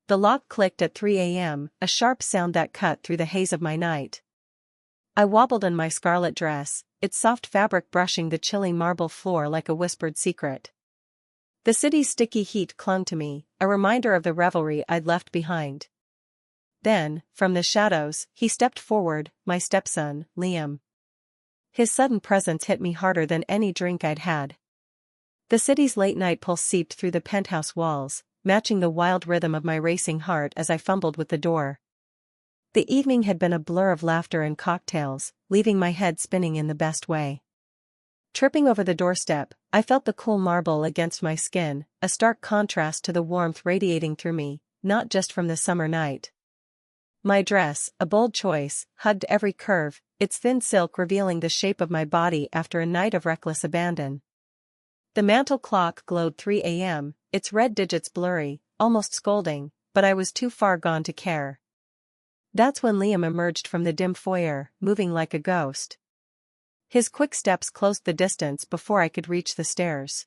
The lock clicked at 3 a.m., a sharp sound that cut through the haze of my night. I wobbled in my scarlet dress, its soft fabric brushing the chilly marble floor like a whispered secret. The city's sticky heat clung to me, a reminder of the revelry I'd left behind. Then, from the shadows, he stepped forward, my stepson, Liam. His sudden presence hit me harder than any drink I'd had. The city's late-night pulse seeped through the penthouse walls, matching the wild rhythm of my racing heart as I fumbled with the door. The evening had been a blur of laughter and cocktails, leaving my head spinning in the best way. Tripping over the doorstep, I felt the cool marble against my skin, a stark contrast to the warmth radiating through me, not just from the summer night. My dress, a bold choice, hugged every curve, its thin silk revealing the shape of my body after a night of reckless abandon. The mantel clock glowed 3 a.m., its red digits blurry, almost scolding, but I was too far gone to care. That's when Liam emerged from the dim foyer, moving like a ghost. His quick steps closed the distance before I could reach the stairs.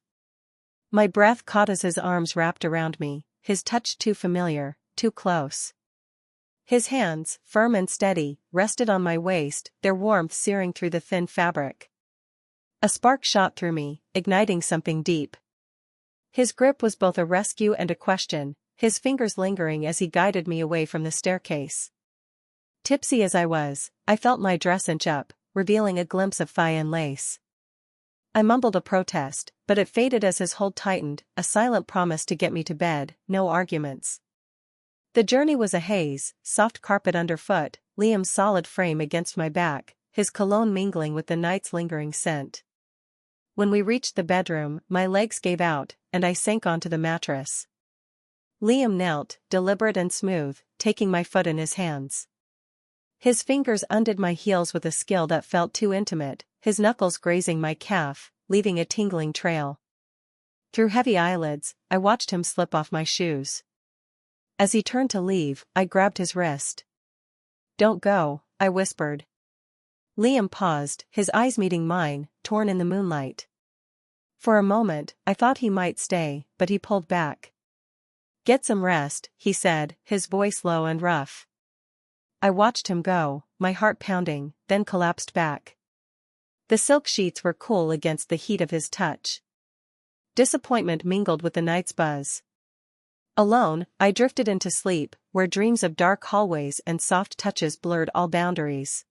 My breath caught as his arms wrapped around me, his touch too familiar, too close. His hands, firm and steady, rested on my waist, their warmth searing through the thin fabric. A spark shot through me, igniting something deep. His grip was both a rescue and a question, his fingers lingering as he guided me away from the staircase. Tipsy as I was, I felt my dress inch up, revealing a glimpse of thigh and lace. I mumbled a protest, but it faded as his hold tightened, a silent promise to get me to bed, no arguments. The journey was a haze, soft carpet underfoot, Liam's solid frame against my back, his cologne mingling with the night's lingering scent. When we reached the bedroom, my legs gave out, and I sank onto the mattress. Liam knelt, deliberate and smooth, taking my foot in his hands. His fingers undid my heels with a skill that felt too intimate, his knuckles grazing my calf, leaving a tingling trail. Through heavy eyelids, I watched him slip off my shoes. As he turned to leave, I grabbed his wrist. "Don't go," I whispered. Liam paused, his eyes meeting mine, torn in the moonlight. For a moment, I thought he might stay, but he pulled back. "Get some rest," he said, his voice low and rough. I watched him go, my heart pounding, then collapsed back. The silk sheets were cool against the heat of his touch. Disappointment mingled with the night's buzz. Alone, I drifted into sleep, where dreams of dark hallways and soft touches blurred all boundaries.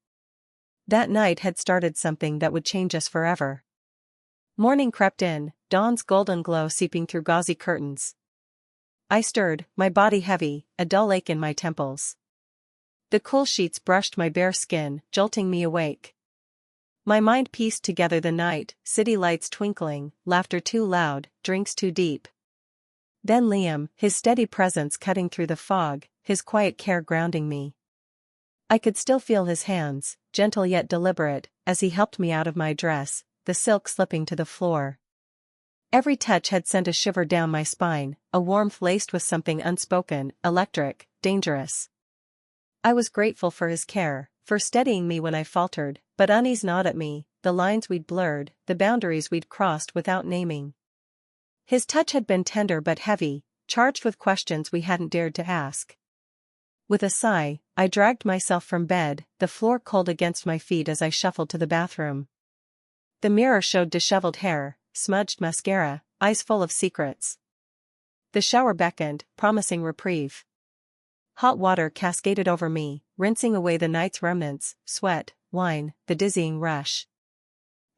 That night had started something that would change us forever. Morning crept in, dawn's golden glow seeping through gauzy curtains. I stirred, my body heavy, a dull ache in my temples. The cool sheets brushed my bare skin, jolting me awake. My mind pieced together the night, city lights twinkling, laughter too loud, drinks too deep. Then Liam, his steady presence cutting through the fog, his quiet care grounding me. I could still feel his hands, gentle yet deliberate, as he helped me out of my dress, the silk slipping to the floor. Every touch had sent a shiver down my spine, a warmth laced with something unspoken, electric, dangerous. I was grateful for his care, for steadying me when I faltered, but unease gnawed at me, the lines we'd blurred, the boundaries we'd crossed without naming. His touch had been tender but heavy, charged with questions we hadn't dared to ask. With a sigh, I dragged myself from bed, the floor cold against my feet as I shuffled to the bathroom. The mirror showed disheveled hair, smudged mascara, eyes full of secrets. The shower beckoned, promising reprieve. Hot water cascaded over me, rinsing away the night's remnants, sweat, wine, the dizzying rush.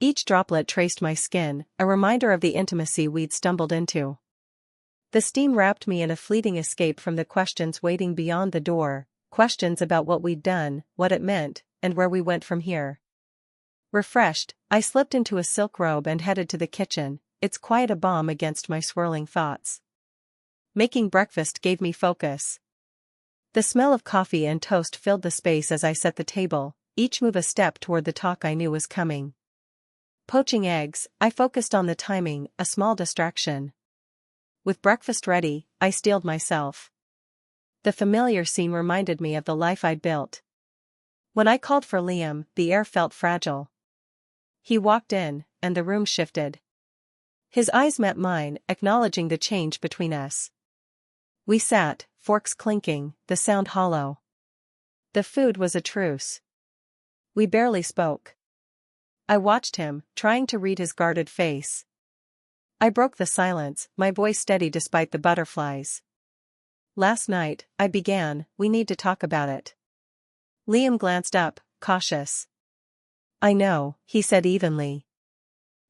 Each droplet traced my skin, a reminder of the intimacy we'd stumbled into. The steam wrapped me in a fleeting escape from the questions waiting beyond the door, questions about what we'd done, what it meant, and where we went from here. Refreshed, I slipped into a silk robe and headed to the kitchen, its quiet a balm against my swirling thoughts. Making breakfast gave me focus. The smell of coffee and toast filled the space as I set the table, each move a step toward the talk I knew was coming. Poaching eggs, I focused on the timing, a small distraction. With breakfast ready, I steeled myself. The familiar scene reminded me of the life I'd built. When I called for Liam, the air felt fragile. He walked in, and the room shifted. His eyes met mine, acknowledging the change between us. We sat, forks clinking, the sound hollow. The food was a truce. We barely spoke. I watched him, trying to read his guarded face. I broke the silence, my voice steady despite the butterflies. Last night, I began, we need to talk about it. Liam glanced up, cautious. I know, he said evenly.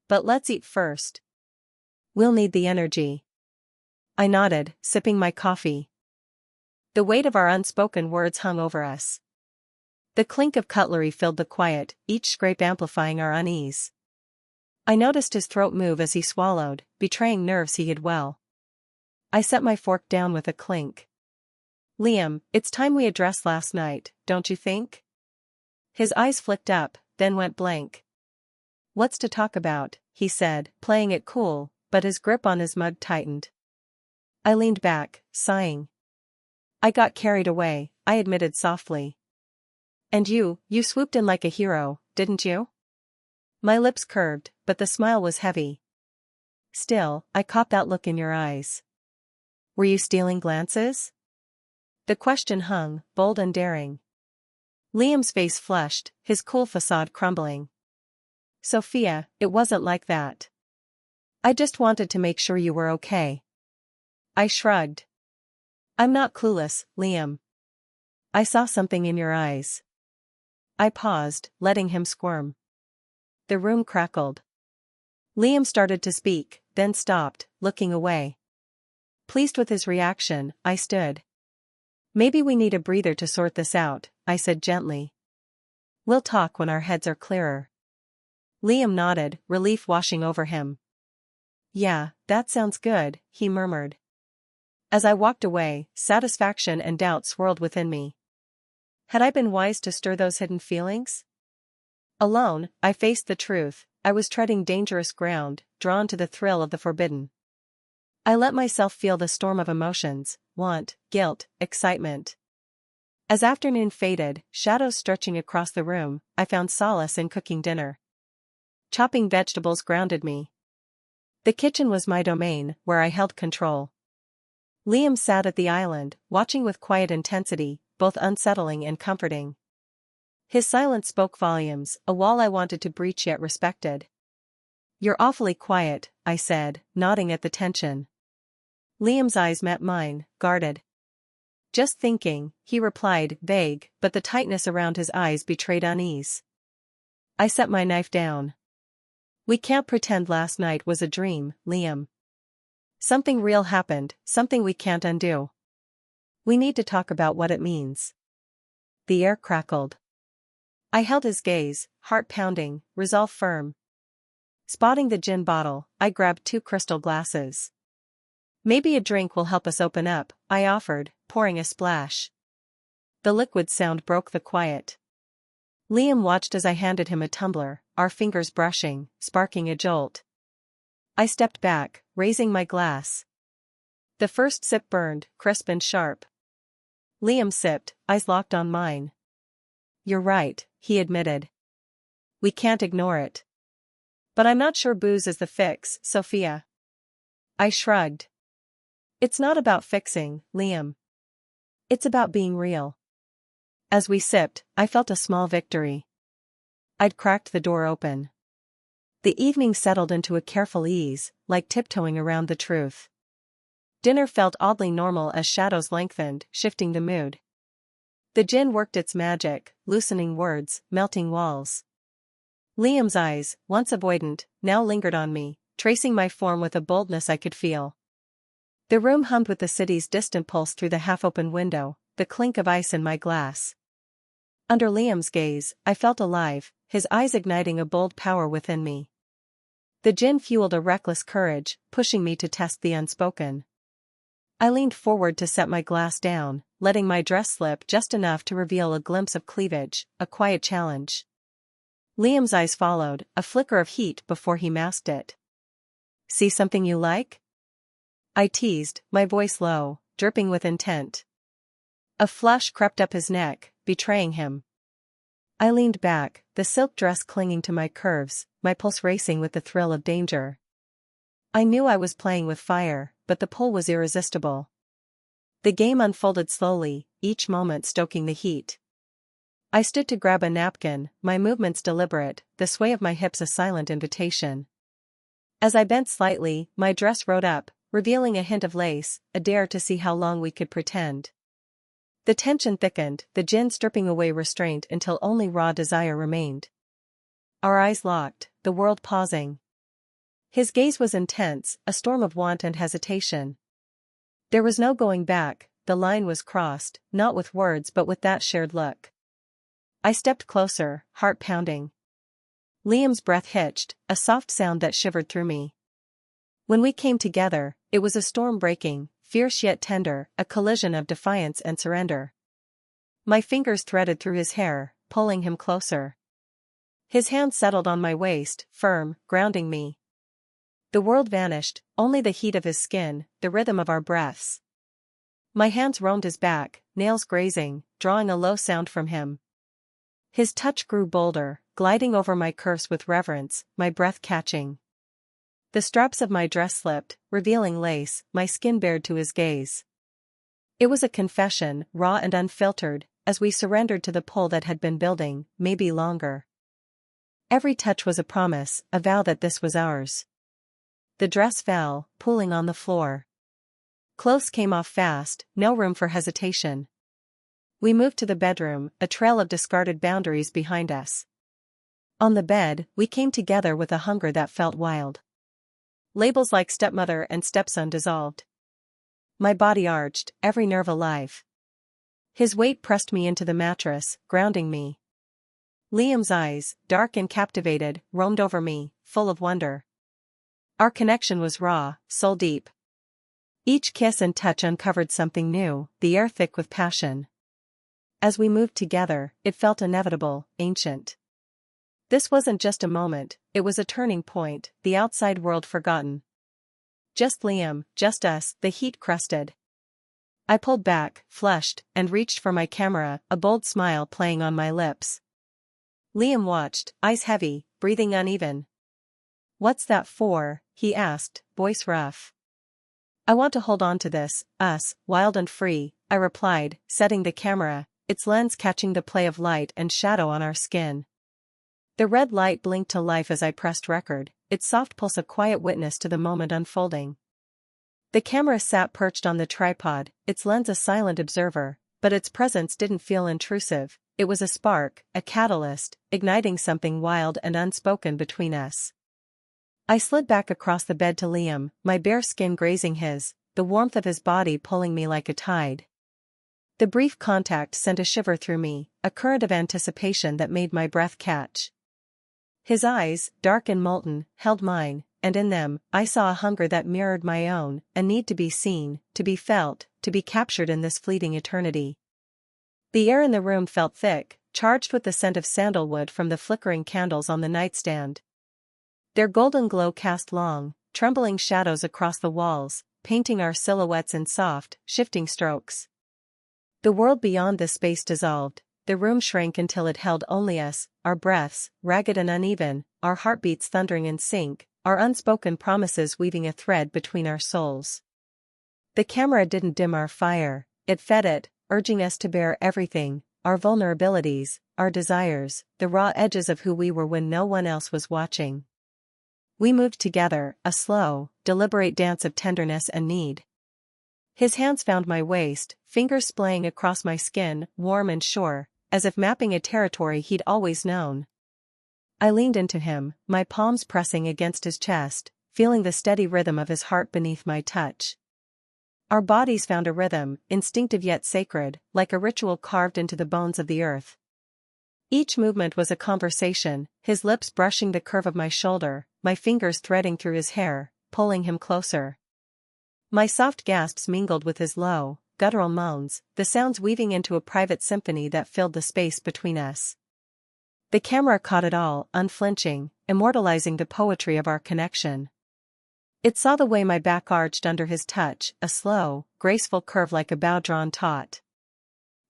But let's eat first. We'll need the energy. I nodded, sipping my coffee. The weight of our unspoken words hung over us. The clink of cutlery filled the quiet, each scrape amplifying our unease. I noticed his throat move as he swallowed, betraying nerves he hid well. I set my fork down with a clink. Liam, it's time we address last night, don't you think? His eyes flicked up, then went blank. What's to talk about, he said, playing it cool, but his grip on his mug tightened. I leaned back, sighing. I got carried away, I admitted softly. And you swooped in like a hero, didn't you? My lips curved, but the smile was heavy. Still, I caught that look in your eyes. Were you stealing glances? The question hung, bold and daring. Liam's face flushed, his cool facade crumbling. Sophia, it wasn't like that. I just wanted to make sure you were okay. I shrugged. I'm not clueless, Liam. I saw something in your eyes. I paused, letting him squirm. The room crackled. Liam started to speak, then stopped, looking away. Pleased with his reaction, I stood. Maybe we need a breather to sort this out, I said gently. We'll talk when our heads are clearer. Liam nodded, relief washing over him. Yeah, that sounds good, he murmured. As I walked away, satisfaction and doubt swirled within me. Had I been wise to stir those hidden feelings? Alone, I faced the truth, I was treading dangerous ground, drawn to the thrill of the forbidden. I let myself feel the storm of emotions, want, guilt, excitement. As afternoon faded, shadows stretching across the room, I found solace in cooking dinner. Chopping vegetables grounded me. The kitchen was my domain, where I held control. Liam sat at the island, watching with quiet intensity, both unsettling and comforting. His silence spoke volumes, a wall I wanted to breach yet respected. You're awfully quiet, I said, nodding at the tension. Liam's eyes met mine, guarded. Just thinking, he replied, vague, but the tightness around his eyes betrayed unease. I set my knife down. We can't pretend last night was a dream, Liam. Something real happened, something we can't undo. We need to talk about what it means. The air crackled. I held his gaze, heart pounding, resolve firm. Spotting the gin bottle, I grabbed 2 crystal glasses. Maybe a drink will help us open up, I offered, pouring a splash. The liquid sound broke the quiet. Liam watched as I handed him a tumbler, our fingers brushing, sparking a jolt. I stepped back, raising my glass. The first sip burned, crisp and sharp. Liam sipped, eyes locked on mine. You're right, he admitted. We can't ignore it. But I'm not sure booze is the fix, Sophia. I shrugged. It's not about fixing, Liam. It's about being real. As we sipped, I felt a small victory. I'd cracked the door open. The evening settled into a careful ease, like tiptoeing around the truth. Dinner felt oddly normal as shadows lengthened, shifting the mood. The gin worked its magic, loosening words, melting walls. Liam's eyes, once avoidant, now lingered on me, tracing my form with a boldness I could feel. The room hummed with the city's distant pulse through the half-open window, the clink of ice in my glass. Under Liam's gaze, I felt alive, his eyes igniting a bold power within me. The gin fueled a reckless courage, pushing me to test the unspoken. I leaned forward to set my glass down, letting my dress slip just enough to reveal a glimpse of cleavage, a quiet challenge. Liam's eyes followed, a flicker of heat before he masked it. See something you like? I teased, my voice low, dripping with intent. A flush crept up his neck, betraying him. I leaned back, the silk dress clinging to my curves, my pulse racing with the thrill of danger. I knew I was playing with fire, but the pull was irresistible. The game unfolded slowly, each moment stoking the heat. I stood to grab a napkin, my movements deliberate, the sway of my hips a silent invitation. As I bent slightly, my dress rode up, revealing a hint of lace, a dare to see how long we could pretend. The tension thickened, the gin stripping away restraint until only raw desire remained. Our eyes locked, the world pausing. His gaze was intense, a storm of want and hesitation. There was no going back, the line was crossed, not with words but with that shared look. I stepped closer, heart pounding. Liam's breath hitched, a soft sound that shivered through me. When we came together, it was a storm breaking, fierce yet tender, a collision of defiance and surrender. My fingers threaded through his hair, pulling him closer. His hand settled on my waist, firm, grounding me. The world vanished, only the heat of his skin, the rhythm of our breaths. My hands roamed his back, nails grazing, drawing a low sound from him. His touch grew bolder, gliding over my curves with reverence, my breath catching. The straps of my dress slipped, revealing lace, my skin bared to his gaze. It was a confession, raw and unfiltered, as we surrendered to the pull that had been building, maybe longer. Every touch was a promise, a vow that this was ours. The dress fell, pooling on the floor. Clothes came off fast, no room for hesitation. We moved to the bedroom, a trail of discarded boundaries behind us. On the bed, we came together with a hunger that felt wild. Labels like stepmother and stepson dissolved. My body arched, every nerve alive. His weight pressed me into the mattress, grounding me. Liam's eyes, dark and captivated, roamed over me, full of wonder. Our connection was raw, soul deep. Each kiss and touch uncovered something new, the air thick with passion. As we moved together, it felt inevitable, ancient. This wasn't just a moment, it was a turning point, the outside world forgotten. Just Liam, just us, the heat crusted. I pulled back, flushed, and reached for my camera, a bold smile playing on my lips. Liam watched, eyes heavy, breathing uneven. "What's that for?" he asked, voice rough. "I want to hold on to this, us, wild and free," I replied, setting the camera, its lens catching the play of light and shadow on our skin. The red light blinked to life as I pressed record, its soft pulse a quiet witness to the moment unfolding. The camera sat perched on the tripod, its lens a silent observer, but its presence didn't feel intrusive, it was a spark, a catalyst, igniting something wild and unspoken between us. I slid back across the bed to Liam, my bare skin grazing his, the warmth of his body pulling me like a tide. The brief contact sent a shiver through me, a current of anticipation that made my breath catch. His eyes, dark and molten, held mine, and in them, I saw a hunger that mirrored my own, a need to be seen, to be felt, to be captured in this fleeting eternity. The air in the room felt thick, charged with the scent of sandalwood from the flickering candles on the nightstand. Their golden glow cast long, trembling shadows across the walls, painting our silhouettes in soft, shifting strokes. The world beyond this space dissolved, the room shrank until it held only us, our breaths, ragged and uneven, our heartbeats thundering in sync, our unspoken promises weaving a thread between our souls. The camera didn't dim our fire, it fed it, urging us to bear everything, our vulnerabilities, our desires, the raw edges of who we were when no one else was watching. We moved together, a slow, deliberate dance of tenderness and need. His hands found my waist, fingers splaying across my skin, warm and sure, as if mapping a territory he'd always known. I leaned into him, my palms pressing against his chest, feeling the steady rhythm of his heart beneath my touch. Our bodies found a rhythm, instinctive yet sacred, like a ritual carved into the bones of the earth. Each movement was a conversation, his lips brushing the curve of my shoulder, my fingers threading through his hair, pulling him closer. My soft gasps mingled with his low, guttural moans, the sounds weaving into a private symphony that filled the space between us. The camera caught it all, unflinching, immortalizing the poetry of our connection. It saw the way my back arched under his touch, a slow, graceful curve like a bow drawn taut.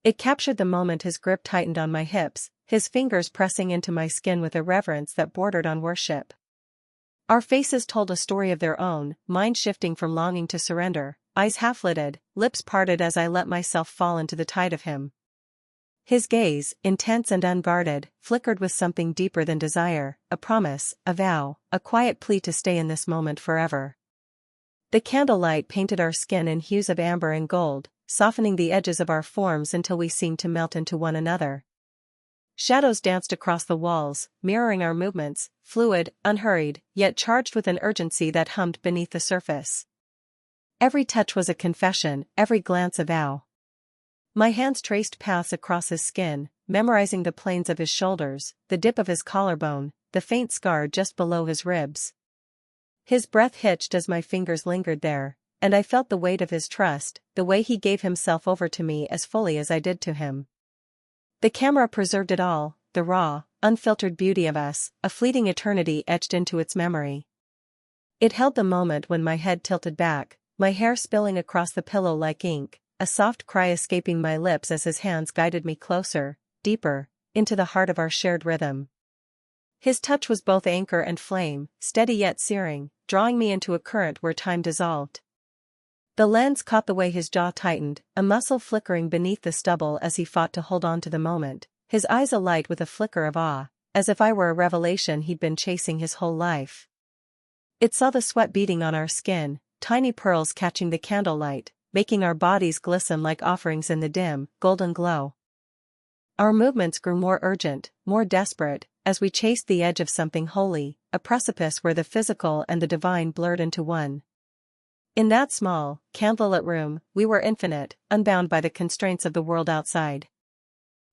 It captured the moment his grip tightened on my hips, his fingers pressing into my skin with a reverence that bordered on worship. Our faces told a story of their own, mine shifting from longing to surrender, eyes half-lidded, lips parted as I let myself fall into the tide of him. His gaze, intense and unguarded, flickered with something deeper than desire, a promise, a vow, a quiet plea to stay in this moment forever. The candlelight painted our skin in hues of amber and gold, softening the edges of our forms until we seemed to melt into one another. Shadows danced across the walls, mirroring our movements, fluid, unhurried, yet charged with an urgency that hummed beneath the surface. Every touch was a confession, every glance a vow. My hands traced paths across his skin, memorizing the planes of his shoulders, the dip of his collarbone, the faint scar just below his ribs. His breath hitched as my fingers lingered there, and I felt the weight of his trust, the way he gave himself over to me as fully as I did to him. The camera preserved it all, the raw, unfiltered beauty of us, a fleeting eternity etched into its memory. It held the moment when my head tilted back, my hair spilling across the pillow like ink, a soft cry escaping my lips as his hands guided me closer, deeper, into the heart of our shared rhythm. His touch was both anchor and flame, steady yet searing, drawing me into a current where time dissolved. The lens caught the way his jaw tightened, a muscle flickering beneath the stubble as he fought to hold on to the moment, his eyes alight with a flicker of awe, as if I were a revelation he'd been chasing his whole life. It saw the sweat beating on our skin, tiny pearls catching the candlelight, making our bodies glisten like offerings in the dim, golden glow. Our movements grew more urgent, more desperate, as we chased the edge of something holy, a precipice where the physical and the divine blurred into one. In that small, candlelit room, we were infinite, unbound by the constraints of the world outside.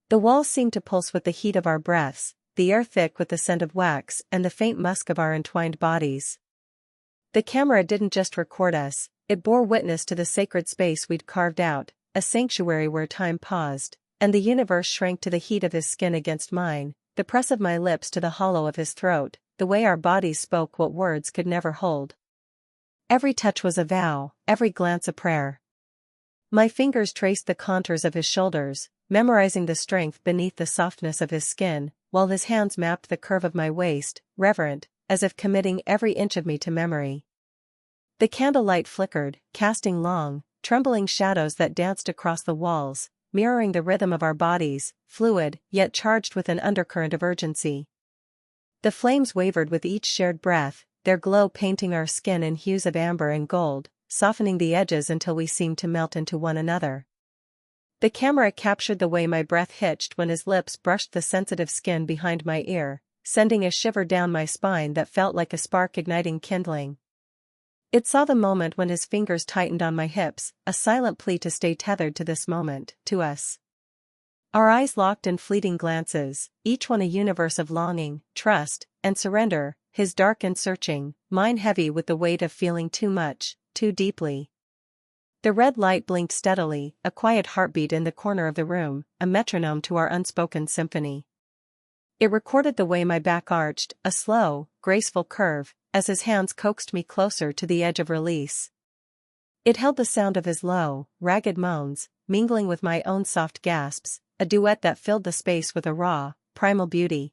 The walls seemed to pulse with the heat of our breaths, the air thick with the scent of wax and the faint musk of our entwined bodies. The camera didn't just record us, it bore witness to the sacred space we'd carved out, a sanctuary where time paused, and the universe shrank to the heat of his skin against mine, the press of my lips to the hollow of his throat, the way our bodies spoke what words could never hold. Every touch was a vow, every glance a prayer. My fingers traced the contours of his shoulders, memorizing the strength beneath the softness of his skin, while his hands mapped the curve of my waist, reverent, as if committing every inch of me to memory. The candlelight flickered, casting long, trembling shadows that danced across the walls, mirroring the rhythm of our bodies, fluid, yet charged with an undercurrent of urgency. The flames wavered with each shared breath, their glow painting our skin in hues of amber and gold, softening the edges until we seemed to melt into one another. The camera captured the way my breath hitched when his lips brushed the sensitive skin behind my ear, sending a shiver down my spine that felt like a spark igniting kindling. It saw the moment when his fingers tightened on my hips, a silent plea to stay tethered to this moment, to us. Our eyes locked in fleeting glances, each one a universe of longing, trust, and surrender, his dark and searching, mine heavy with the weight of feeling too much, too deeply. The red light blinked steadily, a quiet heartbeat in the corner of the room, a metronome to our unspoken symphony. It recorded the way my back arched, a slow, graceful curve, as his hands coaxed me closer to the edge of release. It held the sound of his low, ragged moans, mingling with my own soft gasps, a duet that filled the space with a raw, primal beauty.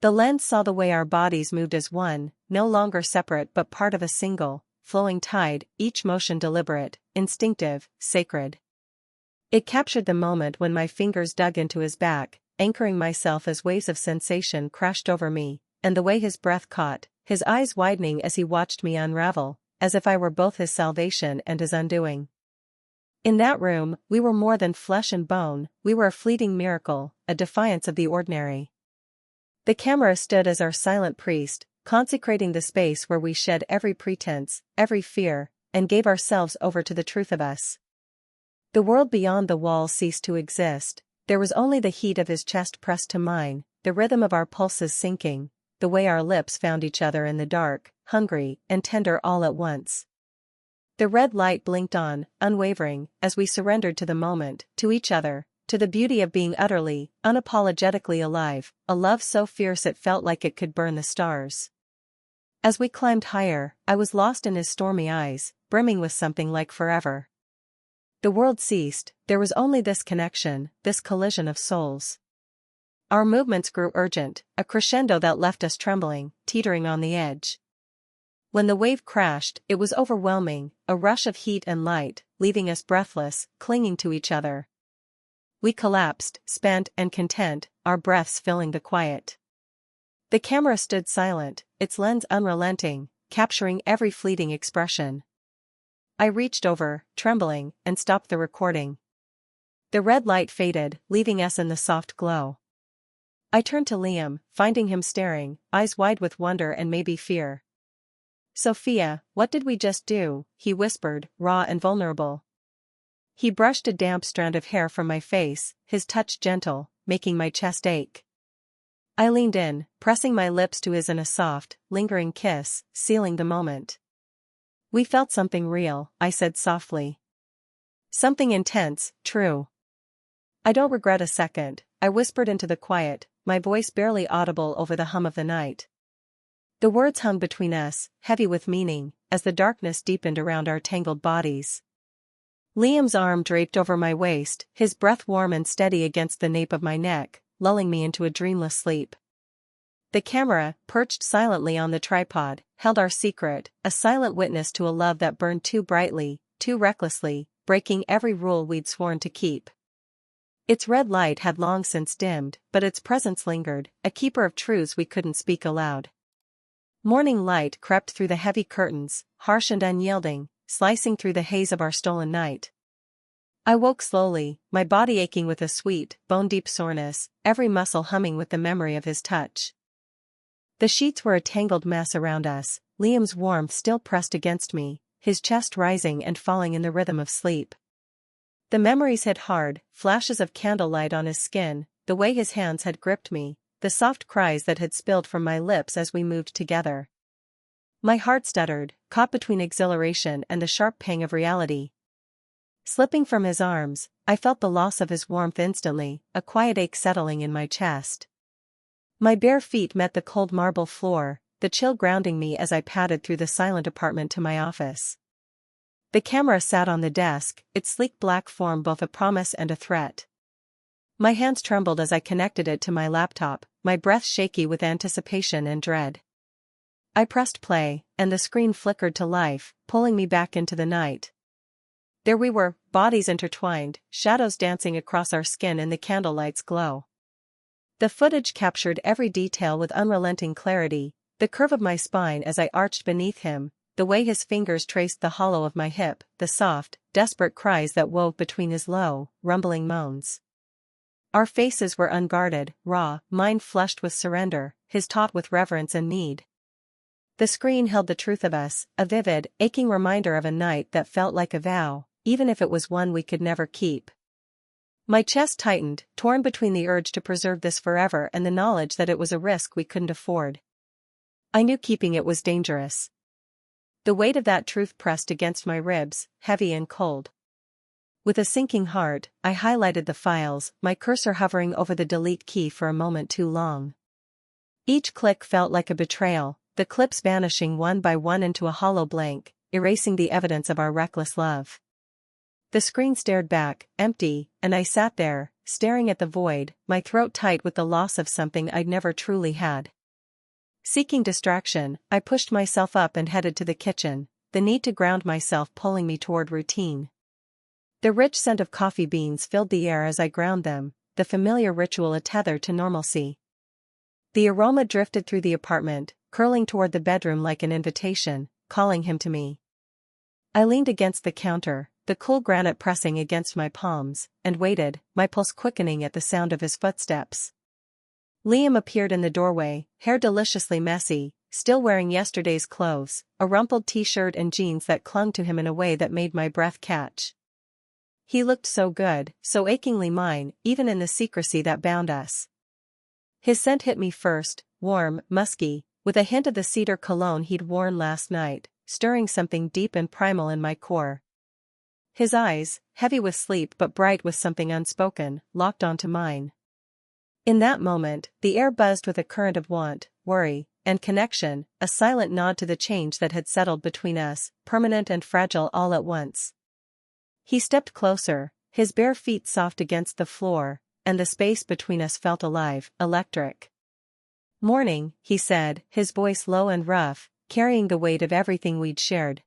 The lens saw the way our bodies moved as one, no longer separate but part of a single, flowing tide, each motion deliberate, instinctive, sacred. It captured the moment when my fingers dug into his back, anchoring myself as waves of sensation crashed over me, and the way his breath caught, his eyes widening as he watched me unravel, as if I were both his salvation and his undoing. In that room, we were more than flesh and bone, we were a fleeting miracle, a defiance of the ordinary. The camera stood as our silent priest, consecrating the space where we shed every pretense, every fear, and gave ourselves over to the truth of us. The world beyond the wall ceased to exist, there was only the heat of his chest pressed to mine, the rhythm of our pulses sinking, the way our lips found each other in the dark, hungry and tender all at once. The red light blinked on, unwavering, as we surrendered to the moment, to each other, to the beauty of being utterly, unapologetically alive, a love so fierce it felt like it could burn the stars. As we climbed higher, I was lost in his stormy eyes, brimming with something like forever. The world ceased, there was only this connection, this collision of souls. Our movements grew urgent, a crescendo that left us trembling, teetering on the edge. When the wave crashed, it was overwhelming, a rush of heat and light, leaving us breathless, clinging to each other. We collapsed, spent and content, our breaths filling the quiet. The camera stood silent, its lens unrelenting, capturing every fleeting expression. I reached over, trembling, and stopped the recording. The red light faded, leaving us in the soft glow. I turned to Liam, finding him staring, eyes wide with wonder and maybe fear. "Sophia, what did we just do?" he whispered, raw and vulnerable. He brushed a damp strand of hair from my face, his touch gentle, making my chest ache. I leaned in, pressing my lips to his in a soft, lingering kiss, sealing the moment. "We felt something real," I said softly. "Something intense, true. I don't regret a second," I whispered into the quiet, my voice barely audible over the hum of the night. The words hung between us, heavy with meaning, as the darkness deepened around our tangled bodies. Liam's arm draped over my waist, his breath warm and steady against the nape of my neck, lulling me into a dreamless sleep. The camera, perched silently on the tripod, held our secret, a silent witness to a love that burned too brightly, too recklessly, breaking every rule we'd sworn to keep. Its red light had long since dimmed, but its presence lingered, a keeper of truths we couldn't speak aloud. Morning light crept through the heavy curtains, harsh and unyielding, slicing through the haze of our stolen night. I woke slowly, my body aching with a sweet, bone-deep soreness, every muscle humming with the memory of his touch. The sheets were a tangled mess around us, Liam's warmth still pressed against me, his chest rising and falling in the rhythm of sleep. The memories hit hard, flashes of candlelight on his skin, the way his hands had gripped me, the soft cries that had spilled from my lips as we moved together. My heart stuttered, caught between exhilaration and the sharp pang of reality. Slipping from his arms, I felt the loss of his warmth instantly, a quiet ache settling in my chest. My bare feet met the cold marble floor, the chill grounding me as I padded through the silent apartment to my office. The camera sat on the desk, its sleek black form both a promise and a threat. My hands trembled as I connected it to my laptop, my breath shaky with anticipation and dread. I pressed play, and the screen flickered to life, pulling me back into the night. There we were, bodies intertwined, shadows dancing across our skin in the candlelight's glow. The footage captured every detail with unrelenting clarity, the curve of my spine as I arched beneath him, the way his fingers traced the hollow of my hip, the soft, desperate cries that wove between his low, rumbling moans. Our faces were unguarded, raw, mine flushed with surrender, his taut with reverence and need. The screen held the truth of us, a vivid, aching reminder of a night that felt like a vow, even if it was one we could never keep. My chest tightened, torn between the urge to preserve this forever and the knowledge that it was a risk we couldn't afford. I knew keeping it was dangerous. The weight of that truth pressed against my ribs, heavy and cold. With a sinking heart, I highlighted the files, my cursor hovering over the delete key for a moment too long. Each click felt like a betrayal, the clips vanishing one by one into a hollow blank, erasing the evidence of our reckless love. The screen stared back, empty, and I sat there, staring at the void, my throat tight with the loss of something I'd never truly had. Seeking distraction, I pushed myself up and headed to the kitchen, the need to ground myself pulling me toward routine. The rich scent of coffee beans filled the air as I ground them, the familiar ritual a tether to normalcy. The aroma drifted through the apartment, curling toward the bedroom like an invitation, calling him to me. I leaned against the counter, the cool granite pressing against my palms, and waited, my pulse quickening at the sound of his footsteps. Liam appeared in the doorway, hair deliciously messy, still wearing yesterday's clothes, a rumpled t-shirt and jeans that clung to him in a way that made my breath catch. He looked so good, so achingly mine, even in the secrecy that bound us. His scent hit me first, warm, musky, with a hint of the cedar cologne he'd worn last night, stirring something deep and primal in my core. His eyes, heavy with sleep but bright with something unspoken, locked onto mine. In that moment, the air buzzed with a current of want, worry, and connection, a silent nod to the change that had settled between us, permanent and fragile all at once. He stepped closer, his bare feet soft against the floor, and the space between us felt alive, electric. "Morning," he said, his voice low and rough, carrying the weight of everything we'd shared.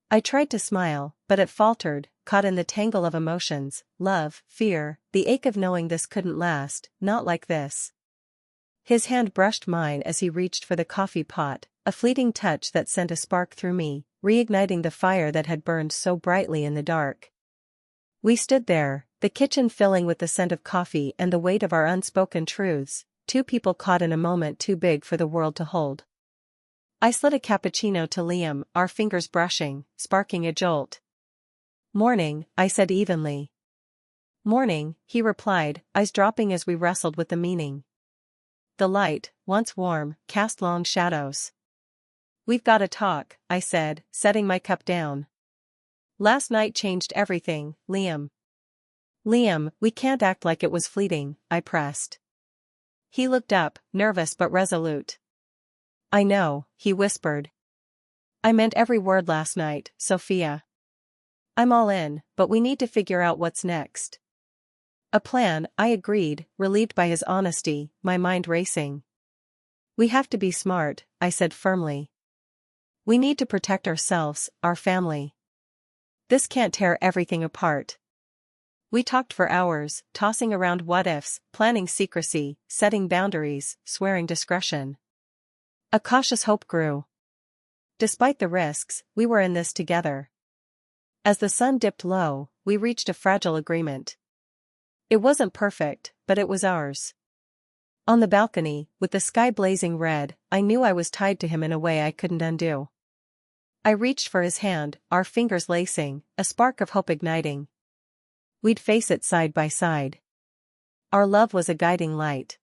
I tried to smile, but it faltered, caught in the tangle of emotions, love, fear, the ache of knowing this couldn't last, not like this. His hand brushed mine as he reached for the coffee pot, a fleeting touch that sent a spark through me, reigniting the fire that had burned so brightly in the dark. We stood there, the kitchen filling with the scent of coffee and the weight of our unspoken truths, two people caught in a moment too big for the world to hold. I slid a cappuccino to Liam, our fingers brushing, sparking a jolt. "Morning," I said evenly. "Morning," he replied, eyes dropping as we wrestled with the meaning. The light, once warm, cast long shadows. "We've gotta talk," I said, setting my cup down. "Last night changed everything, Liam." "Liam, we can't act like it was fleeting," I pressed. He looked up, nervous but resolute. "I know," he whispered. "I meant every word last night, Sophia. I'm all in, but we need to figure out what's next." "A plan," I agreed, relieved by his honesty, my mind racing. "We have to be smart," I said firmly. "We need to protect ourselves, our family. This can't tear everything apart." We talked for hours, tossing around what-ifs, planning secrecy, setting boundaries, swearing discretion. A cautious hope grew. Despite the risks, we were in this together. As the sun dipped low, we reached a fragile agreement. It wasn't perfect, but it was ours. On the balcony, with the sky blazing red, I knew I was tied to him in a way I couldn't undo. I reached for his hand, our fingers lacing, a spark of hope igniting. We'd face it side by side. Our love was a guiding light.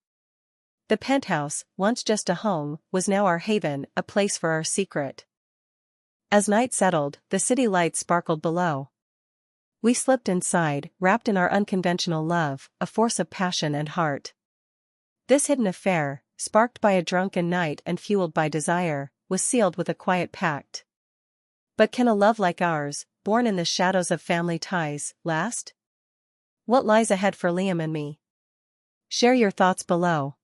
The penthouse, once just a home, was now our haven, a place for our secret. As night settled, the city lights sparkled below. We slipped inside, wrapped in our unconventional love, a force of passion and heart. This hidden affair, sparked by a drunken night and fueled by desire, was sealed with a quiet pact. But can a love like ours, born in the shadows of family ties, last? What lies ahead for Liam and me? Share your thoughts below.